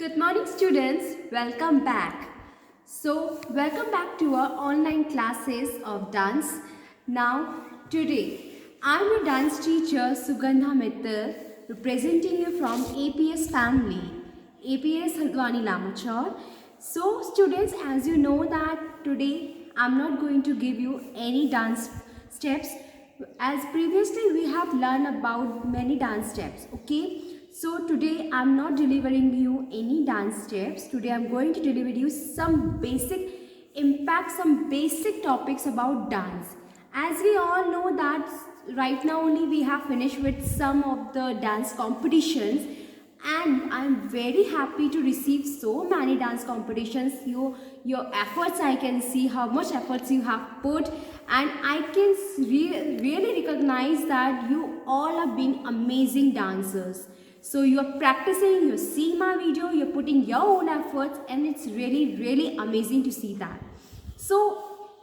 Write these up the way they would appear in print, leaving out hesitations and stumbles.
Good morning students, welcome back. Welcome back to our online classes of dance. Now, today, I'm your dance teacher Sugandha Mittal, representing you from APS family, APS Haldwani Lamachar. So students, as you know that today, I'm not going to give you any dance steps. As previously, we have learned about many dance steps, okay? So today I'm not delivering you any dance steps. Today I'm going to deliver you some basic topics about dance. As we all know that right now only we have finished with some of the dance competitions, and I'm very happy to receive so many dance competitions. Your efforts, I can see how much efforts you have put, and I can really recognize that you all are being amazing dancers. So you are practicing, you see my video, you're putting your own efforts, and it's really amazing to see that. So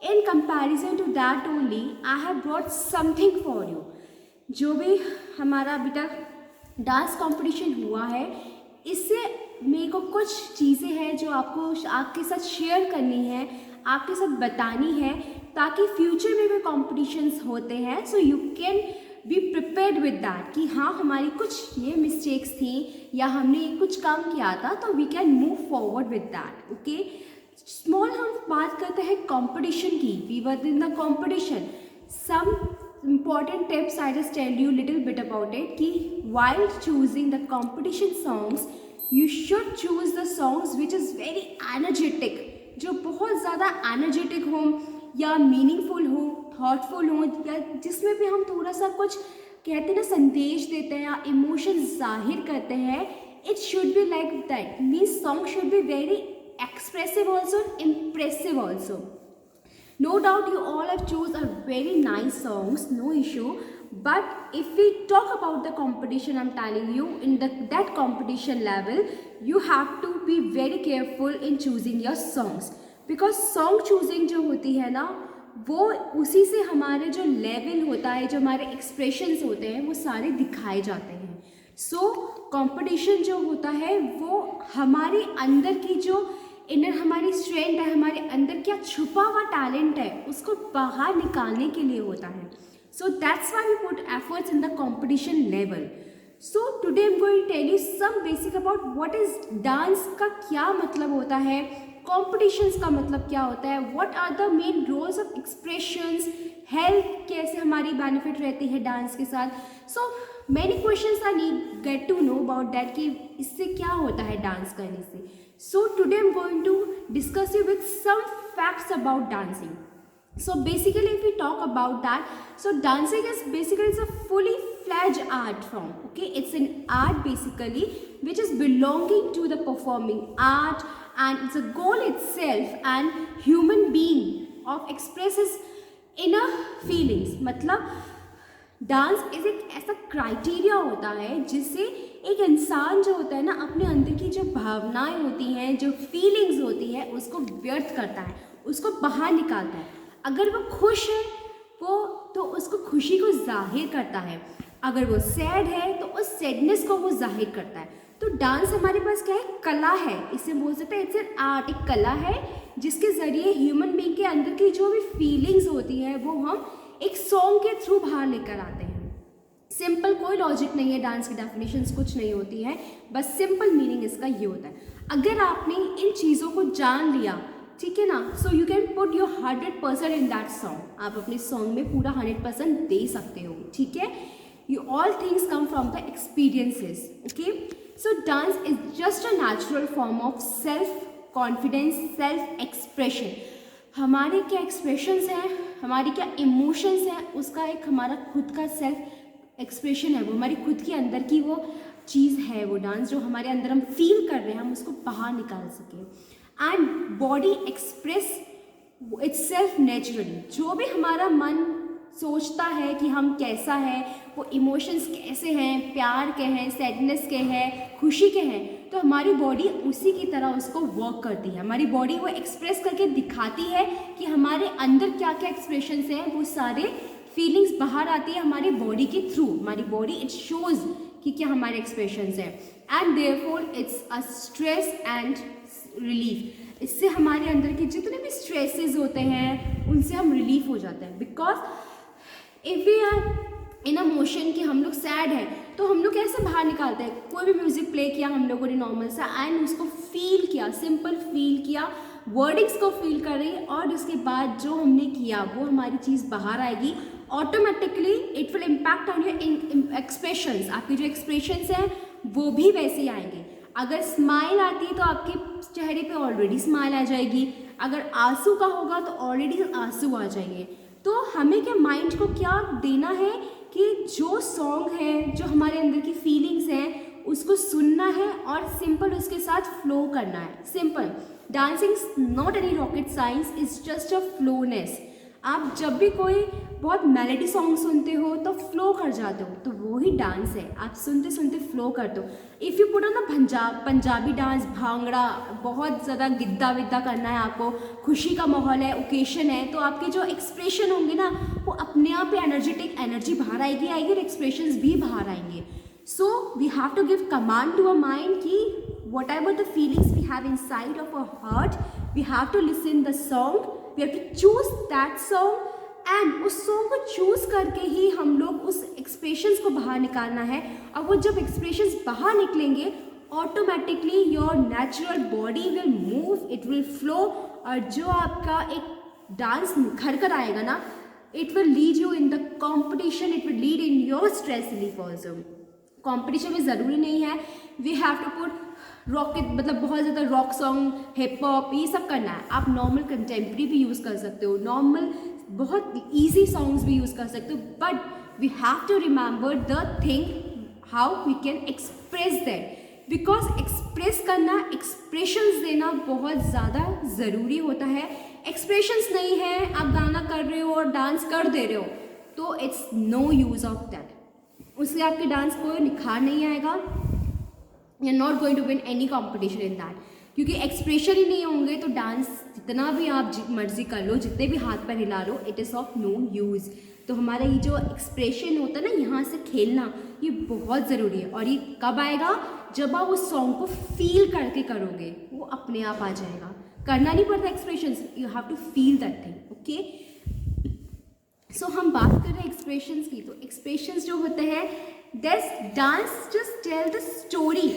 in comparison to that only, I have brought something for you. जो भी हमारा अभी तक dance competition हुआ है, इससे मेरे को कुछ चीज़ें हैं जो आपके साथ शेयर करनी है, आपके साथ बतानी है, ताकि फ्यूचर में भी कॉम्पिटिशन्स होते हैं so you can be prepared with that कि हाँ हमारी कुछ ये मिस्टेक्स थी या हमने कुछ काम किया था तो we can move forward with that. Okay, small हम बात करते हैं कंपटीशन की. We were in the competition. Some important tips I just tell you little bit about it कि while choosing the competition songs you should choose the songs which is very energetic, जो बहुत ज़्यादा energetic हो या meaningful हो, thoughtful हो, या जिसमें भी हम थोड़ा सा कुछ कहते हैं ना संदेश देते हैं या emotions जाहिर करते हैं. It should be like that, means song should be very expressive also, impressive also. No doubt you all have choose a very nice songs, no issue. But if we talk about the competition, I'm telling you, in that competition level, you have to be very careful in choosing your songs. Because song choosing जो होती है ना, वो उसी से हमारे जो level होता है, जो हमारे एक्सप्रेशंस होते हैं, वो सारे दिखाए जाते हैं. सो कंपटीशन जो होता है वो हमारे अंदर की जो इनर हमारी स्ट्रेंथ है, हमारे अंदर क्या छुपा हुआ टैलेंट है, उसको बाहर निकालने के लिए होता है. So that's why we put efforts in the competition level. So today I am going to tell you some basic about what is dance का क्या मतलब होता है, कॉम्पिटिशन्स का मतलब क्या होता है, what are the main roles of expressions, health कैसे हमारी बेनिफिट रहती है डांस के साथ. So many questions I need get to know about that कि इससे क्या होता है डांस करने से. So today I'm going to discuss you with some facts about dancing. So basically if we talk about that, so dancing is basically it's a fully fledged art form. Okay, it's an art basically which is belonging to the performing art, and it's a goal itself and human being of expresses inner feelings. मतलब dance is एक ऐसा criteria होता है जिससे एक इंसान जो होता है ना अपने अंदर की जो भावनाएं होती हैं, जो फीलिंग्स होती है, उसको व्यक्त करता है, उसको बाहर निकालता है. अगर वो खुश है तो उसको खुशी को जाहिर करता है, अगर वो सैड है तो उस सैडनेस को वो जाहिर करता है. तो डांस हमारे पास क्या है, कला है, इसे बोल सकते हैं इट्स एन आर्ट, एक कला है जिसके ज़रिए ह्यूमन बीइंग के अंदर की जो भी फीलिंग्स होती है वो हम एक सॉन्ग के थ्रू बाहर लेकर आते हैं. सिंपल, कोई लॉजिक नहीं है, डांस की डेफिनेशंस कुछ नहीं होती है, बस सिंपल मीनिंग इसका ये होता है. अगर आपने इन चीज़ों को जान लिया, ठीक है ना, so you can put your 100% in that song. आप अपने सॉन्ग में पूरा 100% दे सकते हो, ठीक है. You all things come from the experiences. Okay, so dance is just a natural form of self confidence, self expression. हमारे क्या एक्सप्रेशंस हैं, हमारी क्या इमोशंस हैं, उसका एक हमारा खुद का सेल्फ एक्सप्रेशन है. वो हमारी खुद के अंदर की वो चीज़ है, वो डांस जो हमारे अंदर हम फील कर रहे हैं, हम उसको बाहर निकाल सकें. And body express itself naturally. जो भी हमारा मन सोचता है कि हम कैसा है, वो इमोशंस कैसे हैं, प्यार के हैं, सैडनेस के हैं, खुशी के हैं, तो हमारी बॉडी उसी की तरह उसको वर्क करती है. हमारी बॉडी वो एक्सप्रेस करके दिखाती है कि हमारे अंदर क्या क्या एक्सप्रेशंस हैं, वो सारे फीलिंग्स बाहर आती है हमारी बॉडी के थ्रू. हमारी बॉडी इट शोज़ कि क्या हमारे एक्सप्रेशंस हैं, and therefore it's a stress and relief. इससे हमारे अंदर के जितने भी स्ट्रेसेस होते हैं उनसे हम रिलीफ हो जाते हैं। Because if we are in a motion कि हम लोग सैड हैं तो हम लोग कैसे बाहर निकालते हैं, कोई भी म्यूज़िक प्ले किया हम लोगों ने नॉर्मल सा एंड उसको फील किया, सिंपल फील किया, वर्डिंग्स को फील कर रही, और उसके बाद जो हमने किया वो हमारी चीज़ बाहर आएगी automatically. It will impact on your expressions, आपके जो एक्सप्रेशंस हैं वो भी वैसे ही आएंगे। अगर स्माइल आती है तो आपके चेहरे पे ऑलरेडी स्माइल आ जाएगी, अगर आंसू का होगा तो ऑलरेडी आंसू आ जाएंगे। तो हमें क्या माइंड को क्या देना है कि जो सॉन्ग है, जो हमारे अंदर की फीलिंग्स हैं उसको सुनना है और सिंपल उसके साथ फ्लो करना है। Simple dancing not any rocket science, is just a flowness. आप जब भी कोई बहुत मेलेडी सॉन्ग सुनते हो तो फ्लो कर जाते हो, तो वो ही डांस है, आप सुनते सुनते फ्लो करते हो। If you put on the Punjabi dance, bhangra, बहुत ज़्यादा गिद्दा विद्दा करना है आपको, खुशी का माहौल है, ओकेशन है, तो आपके जो एक्सप्रेशन होंगे ना वो अपने आप एनर्जेटिक एनर्जी बाहर आएगी और एक्सप्रेशंस भी बाहर आएंगे। So we have to give command to a mind कि whatever the feelings we have inside of a heart, we have to listen the song, we have to choose that song, and उस song को choose करके ही हम लोग उस expressions को बाहर निकालना है। और वो जब एक्सप्रेशंस बाहर निकलेंगे automatically your natural body will move, it will flow, और जो आपका एक डांस निखर कर आएगा ना, it will lead you in the competition, it will lead in your stress relief also. Competition में ज़रूरी नहीं है we have to put rocket, मतलब बहुत ज़्यादा रॉक सॉन्ग, हिप हॉप, ये सब करना है। आप नॉर्मल कंटेम्प्रेरी भी यूज़ कर सकते हो, नॉर्मल बहुत ईजी सॉन्ग्स भी यूज़ कर सकते हो, but we have to remember the thing how we can express that. Because express करना, एक्सप्रेशंस देना बहुत ज़्यादा ज़रूरी होता है। एक्सप्रेशंस नहीं है, आप गाना कर रहे हो और डांस कर दे रहे हो, तो it's no use of that, उससे आपके डांस को निखार नहीं आएगा। You are not going to win any competition in that, क्योंकि एक्सप्रेशन ही नहीं होंगे तो डांस जितना भी आप मर्जी कर लो, जितने भी हाथ पैर हिला लो, it is of no use. तो हमारा ये जो एक्सप्रेशन होता है ना, यहाँ से खेलना, ये बहुत ज़रूरी है। और ये कब आएगा? जब आप उस सॉन्ग को फील करके करोगे, वो अपने आप आ जाएगा। करना नहीं पड़ता expressions, you have to feel that thing. Okay, so हम बात कर रहे हैं एक्सप्रेशंस की। तो एक्सप्रेशंस जो होते हैं, this dance just tell the story,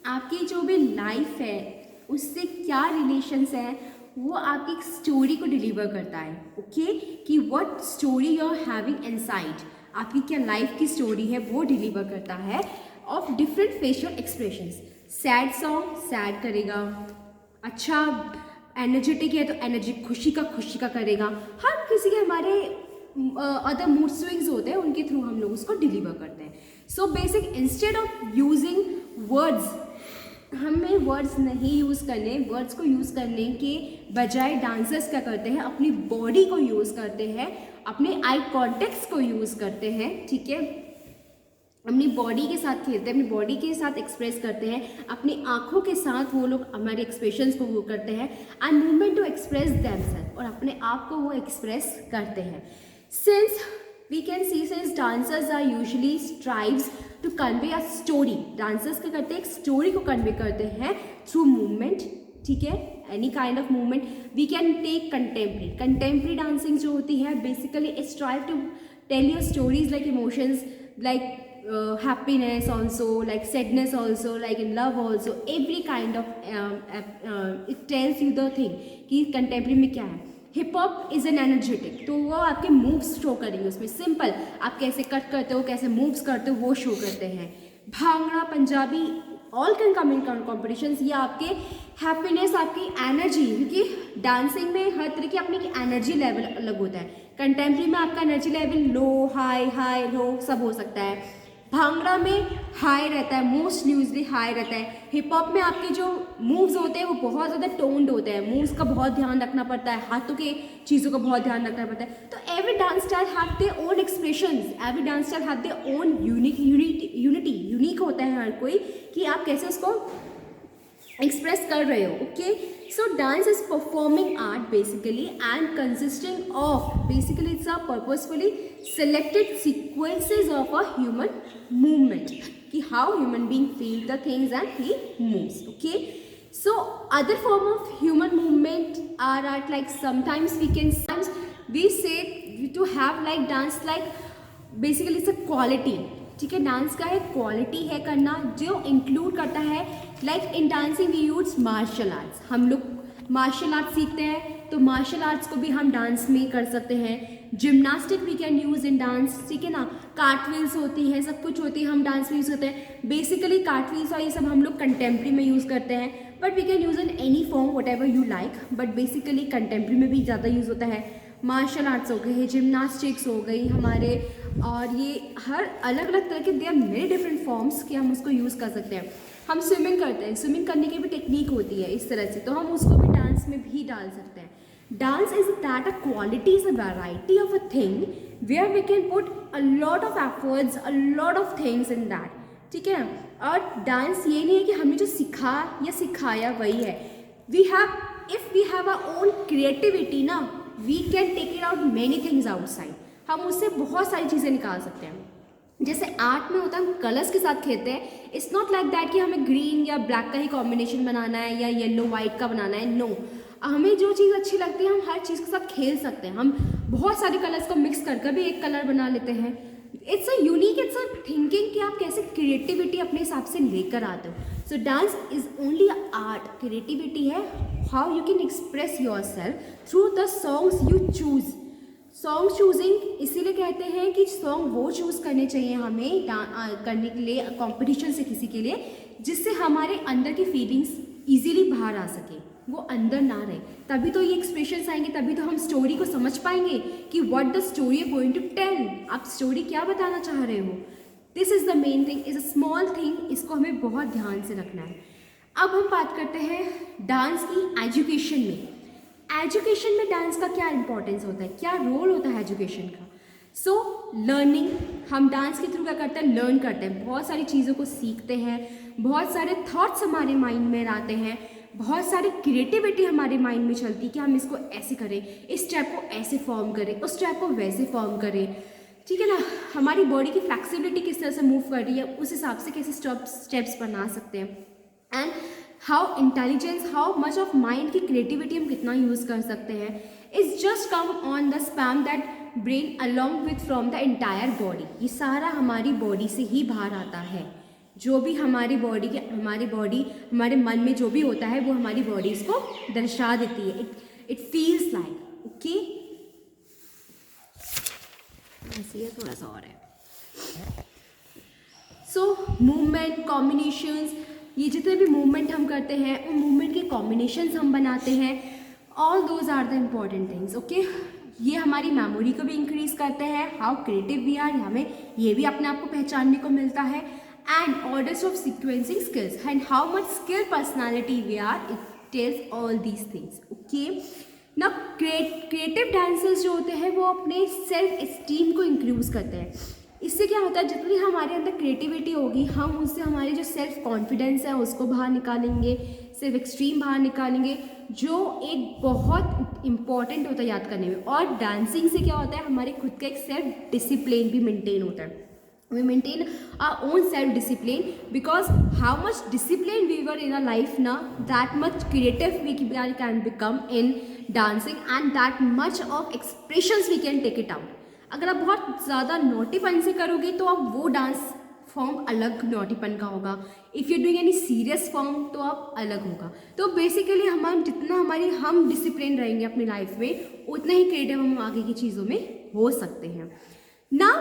आपकी जो भी लाइफ है उससे क्या रिलेशंस हैं, वो आपकी एक स्टोरी को डिलीवर करता है। ओके, कि what story you are having inside, आपकी क्या लाइफ की स्टोरी है वो डिलीवर करता है of different facial expressions. Sad song sad करेगा, अच्छा एनर्जेटिक है तो एनर्जी खुशी का करेगा। हर किसी के हमारे अदर मूड स्विंग्स होते हैं, उनके थ्रू हम लोग उसको डिलीवर करते हैं। So basic, instead of using words, हमें वर्ड्स नहीं यूज़ करने, वर्ड्स को यूज़ करने के बजाय डांसर्स क्या करते हैं, अपनी बॉडी को यूज़ करते हैं, अपने आई कॉन्टेक्ट्स को यूज़ करते हैं। ठीक है, अपनी बॉडी के साथ खेलते हैं, अपनी बॉडी के साथ एक्सप्रेस करते हैं, अपनी आँखों के साथ वो लोग हमारे एक्सप्रेशंस को वो करते हैं, and movement to express themselves, और अपने आप को वो एक्सप्रेस करते हैं। Since we can see, since dancers are usually strives to convey a story, dancers क्या करते हैं, एक स्टोरी को कन्वे करते हैं थ्रू मूवमेंट। ठीक है, any kind of movement. We can take contemporary dancing जो होती है, basically it strive to tell your stories like emotions, like happiness also, like sadness also, like in love also, every kind of it tells you the thing कि contemporary में क्या है। Hip hop is an energetic, तो वो आपके moves show करेंगे उसमें, simple आप कैसे कट करते हो, कैसे मूव्स करते हो, वो शो करते हैं। Bhangra, Punjabi, all can come in competitions, ये आपके हैप्पीनेस, आपकी एनर्जी, क्योंकि डांसिंग में हर तरह की अपनी एनर्जी लेवल अलग होता है। कंटेम्प्रेरी में आपका energy level low, high low सब हो सकता है। भांगड़ा में हाई रहता है, मोस्ट यूजली हाई रहता है। हिप हॉप में आपके जो मूव्स होते हैं वो बहुत ज़्यादा टोन्ड होते हैं, मूव्स का बहुत ध्यान रखना पड़ता है, हाथों के चीज़ों का बहुत ध्यान रखना पड़ता है। तो every dance style have their own expressions, every dance style have their own unique होता है हर कोई, कि आप कैसे उसको एक्सप्रेस कर रहे हो। Okay, so dance is performing art basically and consisting of, basically it's a purposefully selected sequences of a human movement, कि how human being feel the things and he moves. Okay, so other form of human movement are at like sometimes we say to have like dance like basically it's a quality. ठीक है, dance का एक quality है करना जो include करता है like in dancing we use martial arts. हम लोग मार्शल आर्ट्स सीखते हैं तो मार्शल आर्ट्स को भी हम डांस में कर सकते हैं. Gymnastic we can use in dance. ठीक है ना, कार्टविल्स होती हैं, सब कुछ होती है, हम डांस में यूज़ करते हैं. बेसिकली कार्टविल्स और ये सब हम लोग कंटेम्प्रेरी में यूज़ करते हैं, but we can use in any form whatever you like, but basically contemporary में भी ज़्यादा यूज़ होता है. मार्शल आर्ट्स हो गए, जिम्नास्टिक्स हो गई हमारे, और ये हर अलग अलग तरह के there are many different forms कि हम उसको यूज़ कर सकते हैं. हम स्विमिंग करते हैं, स्विमिंग करने की भी टेक्निक होती है इस तरह से, तो हम उसको भी डांस में भी डाल सकते हैं. Dance is that a quality is a variety of a thing where we can put a lot of efforts, a lot of things in that. ठीक है, और डांस ये नहीं है कि हमने जो सीखा या सिखाया वही है. If we have our own creativity ना, we can take it out many things outside. हम उससे बहुत सारी चीज़ें निकाल सकते हैं. जैसे आर्ट में होता है हम कलर्स के साथ खेलते हैं. इट्स नॉट लाइक दैट कि हमें ग्रीन या ब्लैक का ही कॉम्बिनेशन बनाना है या येलो वाइट का बनाना है. नो, हमें जो चीज़ अच्छी लगती है हम हर चीज़ के साथ खेल सकते हैं. हम बहुत सारे कलर्स को मिक्स कर भी एक कलर बना लेते हैं. It's a unique, it's a thinking कि आप कैसे क्रिएटिविटी अपने हिसाब से लेकर आते हो. So dance is only art. Creativity है how you can express yourself through the songs you choose. Song choosing इसीलिए कहते हैं कि सॉन्ग वो चूज़ करने चाहिए हमें करने के लिए कॉम्पिटिशन से किसी के लिए, जिससे हमारे अंदर की फीलिंग्स ईजीली बाहर आ सके, वो अंदर ना रहे. तभी तो ये एक्सप्रेशंस आएंगे, तभी तो हम स्टोरी को समझ पाएंगे कि what the story are going to tell. आप स्टोरी क्या बताना चाह रहे हो. This is the main thing, is a small thing. इसको हमें बहुत ध्यान से रखना है. अब हम बात करते हैं डांस की एजुकेशन में. एजुकेशन में डांस का क्या इंपॉर्टेंस होता है, क्या रोल होता है एजुकेशन का. सो लर्निंग, हम डांस के थ्रू क्या करते हैं, लर्न करते हैं, बहुत सारी चीज़ों को सीखते हैं, बहुत सारे थॉट्स हमारे माइंड में आते हैं, बहुत सारी क्रिएटिविटी हमारे माइंड में चलती है कि हम इसको ऐसे करें, इस स्टेप को ऐसे फॉर्म करें, उस स्टेप को वैसे फॉर्म करें. ठीक है ना, हमारी बॉडी की फ्लेक्सिबिलिटी किस तरह से मूव कर रही है उस हिसाब से कैसे स्टेप्स बना सकते हैं. And how intelligence, how much of mind की क्रिएटिविटी हम कितना यूज़ कर सकते हैं. It's just come on the spam that brain along with from the entire body. ये सारा हमारी बॉडी से ही बाहर आता है. जो भी हमारे हमारे मन में जो भी होता है वो हमारी बॉडी इसको दर्शा देती है. It feels like. ओके, ऐसे थोड़ा सा और है. सो मूवमेंट, कॉम्बिनेशंस, ये जितने भी मूवमेंट हम करते हैं उन मूवमेंट के कॉम्बिनेशंस हम बनाते हैं. All those are the important things. Okay, ये हमारी मेमोरी को भी इंक्रीज करते हैं. हाउ क्रिएटिव वी आर, हमें ये भी अपने आप को पहचानने को मिलता है. And orders of sequencing skills and how much skill personality we are, it tells all these things. Okay, now creative dancers जो होते हैं वो अपने सेल्फ एस्टीम को इंक्रीज करते हैं. इससे क्या होता है, जितनी हमारे अंदर क्रिएटिविटी होगी हम उससे हमारे जो सेल्फ कॉन्फिडेंस है उसको बाहर निकालेंगे, सेल्फ एक्सट्रीम बाहर निकालेंगे, जो एक बहुत इंपॉर्टेंट होता है याद करने में. और डांसिंग से क्या होता है, हमारे खुद का एक सेल्फ डिसिप्लिन भी मेंटेन होता है. We maintain our own self-discipline because how much disciplined we were in our life now, that much creative we can become in dancing and that much of expressions we can take it out. अगर आप बहुत ज़्यादा नोटीपन से करोगे तो आप वो dance form अलग नोटीपन का होगा. If you doing any serious form तो आप अलग होगा. तो बेसिकली जितना हम डिसिप्लिन रहेंगे अपनी लाइफ में उतना ही क्रिएटिव हम आगे की चीज़ों में हो सकते हैं. Now,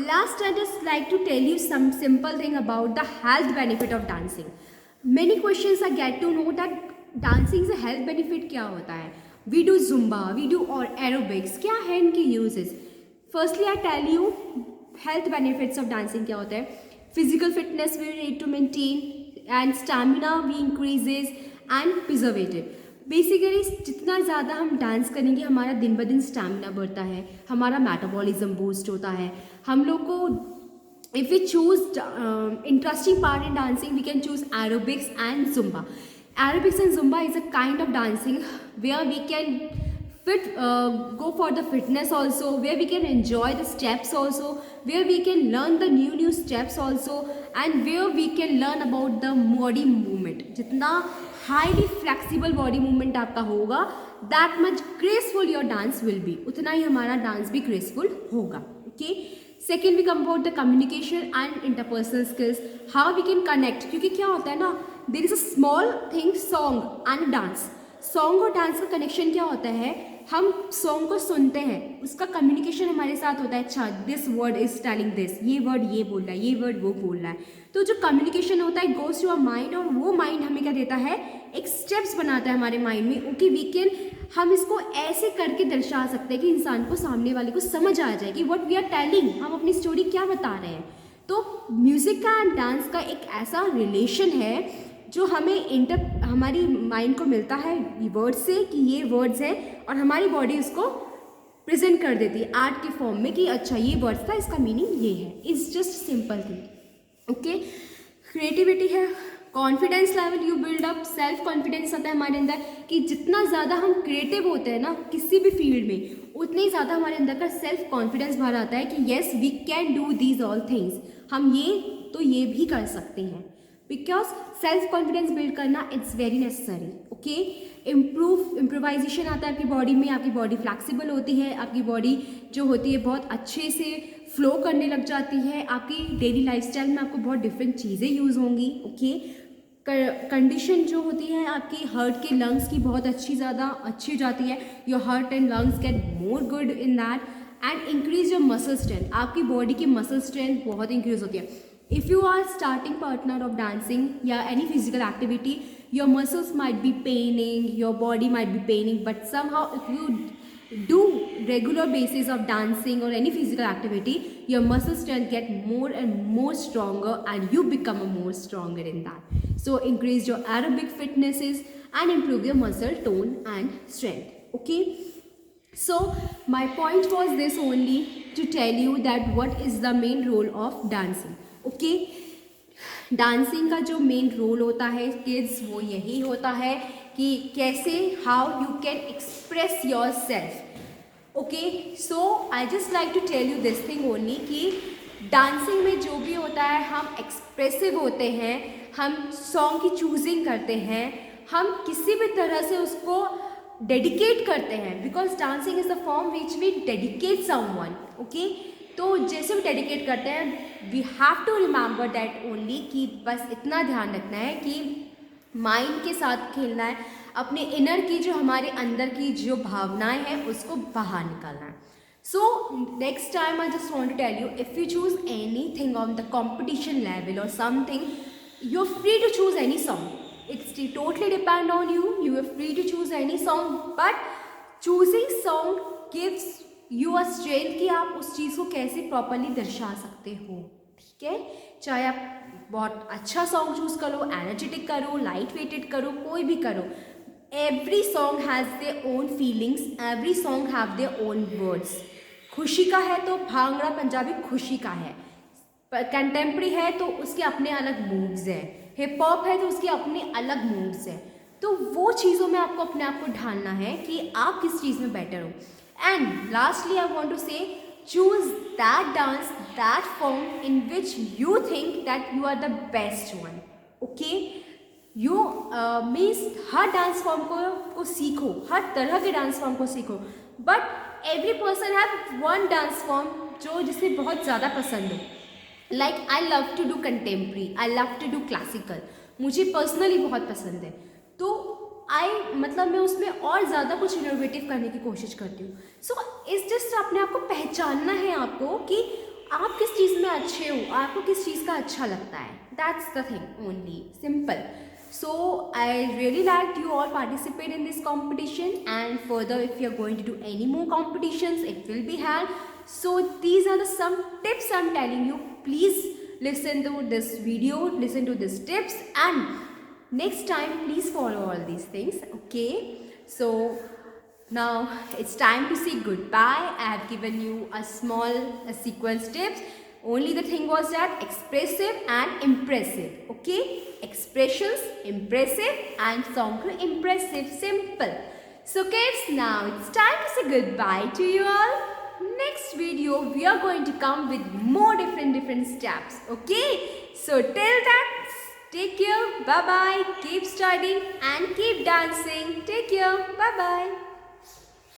last I just like to tell you some simple thing about the health benefit of dancing. Many questions I get to know that dancing से health benefit क्या होता है. We do Zumba, we do aerobics. क्या है इनके uses? Firstly, I tell you health benefits of dancing क्या होता है. Physical fitness we need to maintain and stamina we increases and preservative. Basically जितना ज़्यादा हम डांस करेंगे हमारा दिन ब दिन स्टैमिना बढ़ता है, हमारा मेटाबॉलिज्म बूस्ट होता है. हम लोग को if we choose interesting part in dancing we can choose aerobics and Zumba. Aerobics and Zumba is a kind of dancing where we can fit go for the fitness also, where we can enjoy the steps also, where we can learn the new steps also, and where we can learn about the body movement. जितना highly flexible body movement आपका होगा, that much graceful your dance will be, उतना ही हमारा dance भी graceful होगा. Okay. Second we come about the communication and interpersonal skills, how we can connect. क्योंकि क्या होता है ना, there is a small thing song and dance. Song और डांस का कनेक्शन क्या होता है, हम सॉन्ग को सुनते हैं, उसका कम्युनिकेशन हमारे साथ होता है. अच्छा, this word is telling this, ये वर्ड ये बोल रहा है, ये वर्ड वो बोल रहा है. तो जो कम्युनिकेशन होता है गोज टू अवर माइंड, और वो माइंड हमें क्या देता है, एक स्टेप्स बनाता है हमारे माइंड में. ओके, वी कैन, हम इसको ऐसे करके दर्शा सकते हैं कि इंसान को, सामने वाले को समझ आ जाए कि व्हाट वी आर टेलिंग, हम अपनी स्टोरी क्या बता रहे हैं. तो म्यूज़िक का एंड डांस का एक ऐसा रिलेशन है जो हमें हमारी माइंड को मिलता है वर्ड से, कि ये वर्ड्स हैं, और हमारी बॉडी उसको प्रेजेंट कर देती है आर्ट के फॉर्म में कि अच्छा ये वर्ड्स था, इसका मीनिंग ये है. It's just simple thing. Okay, creativity है, confidence level you build up, self confidence आता है हमारे अंदर कि जितना ज़्यादा हम क्रिएटिव होते हैं ना किसी भी फील्ड में, उतनी ज़्यादा हमारे अंदर का सेल्फ कॉन्फिडेंस भर आता है कि yes we can do these all things, हम ये भी कर सकते हैं. बिकॉज सेल्फ कॉन्फिडेंस बिल्ड करना it's very necessary. Okay, improvisation आता है आपकी बॉडी में, आपकी बॉडी फ्लैक्सिबल होती है, आपकी बॉडी जो होती है बहुत अच्छे से फ्लो करने लग जाती है, आपकी डेली लाइफस्टाइल में आपको बहुत डिफरेंट चीज़ें यूज़ होंगी. ओके, कंडीशन जो होती है आपकी हार्ट के लंग्स की बहुत ज़्यादा अच्छी हो जाती है. Your heart and lungs get more good in that, and increase your muscle strength, आपकी बॉडी की मसल स्ट्रेंथ बहुत इंक्रीज होती है. If you are starting partner of dancing या any physical activity, your muscles might be paining, your body might be paining, but somehow if you do regular basis of dancing or any physical activity, your muscle strength get more and more stronger, and you become more stronger in that. So increase your aerobic fitnesses and improve your muscle tone and strength. Okay. So my point was this only, to tell you that what is the main role of dancing. Okay, dancing का जो main role होता है kids, वो यही होता है कि कैसे, how you can express yourself. Okay, so I just like to tell you this thing only कि डांसिंग में जो भी होता है, हम एक्सप्रेसिव होते हैं, हम सॉन्ग की चूजिंग करते हैं, हम किसी भी तरह से उसको डेडिकेट करते हैं, because dancing is the form which we dedicate someone. Okay, तो जैसे भी डेडिकेट करते हैं, we have to remember that only, कि बस इतना ध्यान रखना है कि माइंड के साथ खेलना है, अपने इनर की जो हमारे अंदर की जो भावनाएं हैं उसको बाहर निकालना है. So next time I just want to tell you, if you choose anything on the competition level और something, you are free to choose any song. It's totally depend on you, you are free to choose any song, but choosing song gives you are strength कि आप उस चीज़ को कैसे properly दर्शा सकते हो. ठीक है, चाहे आप बहुत अच्छा सॉन्ग चूज़ करो, एनर्जेटिक करो, लाइट वेटेड करो, कोई भी करो, every song has their own feelings, every song have their own words. खुशी का है तो भांगड़ा पंजाबी खुशी का है, कंटेम्प्रेरी है तो उसके अपने अलग मूव्स हैं, हिप हॉप है तो उसके अपने अलग मूव्स हैं. तो वो चीज़ों में आपको अपने आप को ढालना है कि आप किस चीज़ में बेटर हो. And lastly, I want to say, choose that dance, that form in which you think that you are the best one. Okay? You means हर डांस फॉर्म को सीखो, हर तरह के डांस फॉर्म को सीखो, but every person have one dance form जो जिसे बहुत ज़्यादा पसंद हो. Like I love to do contemporary, I love to do classical, मुझे पर्सनली बहुत पसंद है. तो मतलब मैं उसमें और ज़्यादा कुछ इनोवेटिव करने की कोशिश करती हूँ. सो इस जस्ट अपने आप को पहचानना है आपको कि आप किस चीज़ में अच्छे हो, आपको किस चीज़ का अच्छा लगता है. That's the thing only, simple. So I really like you all participate in this competition, and further if you are going to do any more competitions it will be had. So these are the some tips I am telling you. Please listen to this video, listen to these tips, and next time please follow all these things. Okay, so now it's time to say goodbye. I have given you a small sequence tips. Only the thing was that expressive and impressive. Okay, expressions impressive and song impressive, simple. So kids, now it's time to say goodbye to you all. Next video we are going to come with more different steps. Okay? So till that, take care. Bye bye. Keep studying and keep dancing. Take care. Bye bye.